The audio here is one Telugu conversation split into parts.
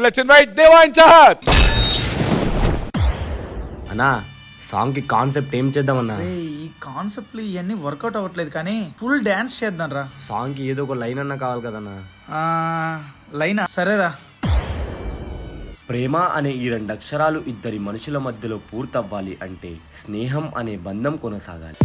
లెట్స్ ఇన్వైట్ దేవా అండ్ చాహత్. అన్నా సాంగ్ కి కాన్సెప్ట్ ఏం చేద్దామన్నా? ఈ కాన్సెప్ట్లు ఇవన్నీ వర్కౌట్ అవ్వట్లేదు కానీ ఫుల్ డాన్స్ చేద్దాం రా. సాంగ్ కి ఏదో ఒక లైన్ అన్నా కావాలి కదన్నా. లైనా సరేరా. ప్రేమ అనే ఈ 2 అక్షరాలు ఇద్దరి మనుషుల మధ్యలో పూర్తవ్వాలి అంటే స్నేహం అనే బంధం కొనసాగాలి.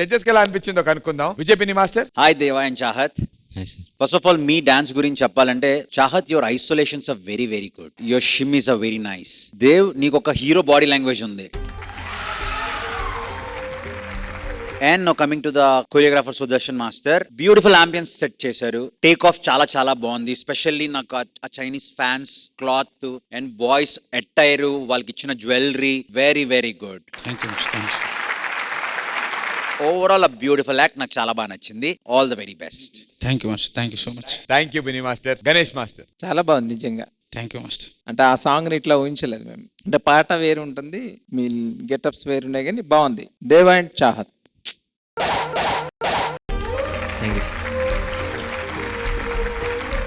జడ్జెస్ కి ఎలా అనిపించిందో కనుక్కుందాం. విజయపిని master. Hi Deva and Chahat. First of all మీ డాన్స్ గురించి చెప్పాలంటే Chahat your isolations are very very good. Your shimmies are very nice. Dev నీకు ఒక హీరో బాడీ లాంగ్వేజ్ ఉంది. And no coming to the choreographer Sudarshan master, beautiful ambience set చేశారు. టేక్ ఆఫ్ చాలా చాలా బాగుంది. స్పెషల్లీ నాకు ఆ Chinese fans cloth and boys attire, వాళ్ళకి ఇచ్చిన jewellery very very good. Overall a beautiful act. నాకు చాలా బాగా నచ్చింది. All the very best. Thank you master. Thank you so much. Thank you Bini master. Ganesh master. చాలా బాగుంది నిజంగా. Thank you master. అంటే ఆ సాంగ్ని ఇట్లా ఊహించలేదు మేము. అంటే పాట వేరు ఉంటుంది, మీ గెటప్స్ వేరు ఉన్నాయి, కానీ బాగుంది. దేవా అండ్ చాహత్.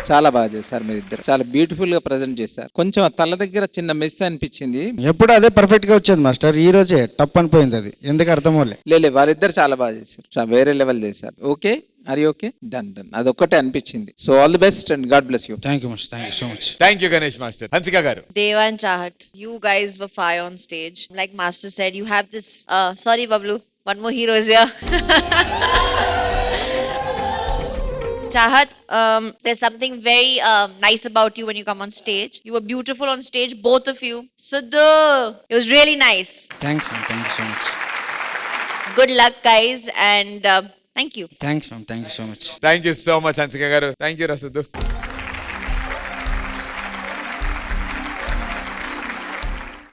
చాలా బాగా చేశారు మీరు ఇద్దరు, చాలా బ్యూటిఫుల్ గా ప్రజెంట్ చేశారు. కొంచెం ఆ తల దగ్గర చిన్న మిస్ అనిపించింది. ఎప్పుడు అదే పర్ఫెక్ట్ గా వచ్చేది మాస్టర్, ఈ రోజే టప్ అనిపోయింది అది, ఎందుకు అర్థం అవ్వలే. లేలే వాళ్ళిద్దరు చాలా బాగా చేశారు, వేరే లెవెల్ చేశారు. ఓకే, అరి ఓకే, డన్. అదొక్కటే అనిపించింది. So all the best and God bless you. Thank you master, thank you so much. Thank you Ganesh master. Hansika గారు. Deva and Chahat, you guys were fire on stage. Like Master said, you have this. Sorry, Bablu, one more hero is here. Chahat, there's something very nice about you when you come on stage. You were beautiful on stage, both of you. Siddhu, it was really nice. Thanks ma'am, thank you so much. Good luck, guys, and thank you. Thanks ma'am, thank you so much. Thank you so much Hansika garu. Thank you రసుద్దు.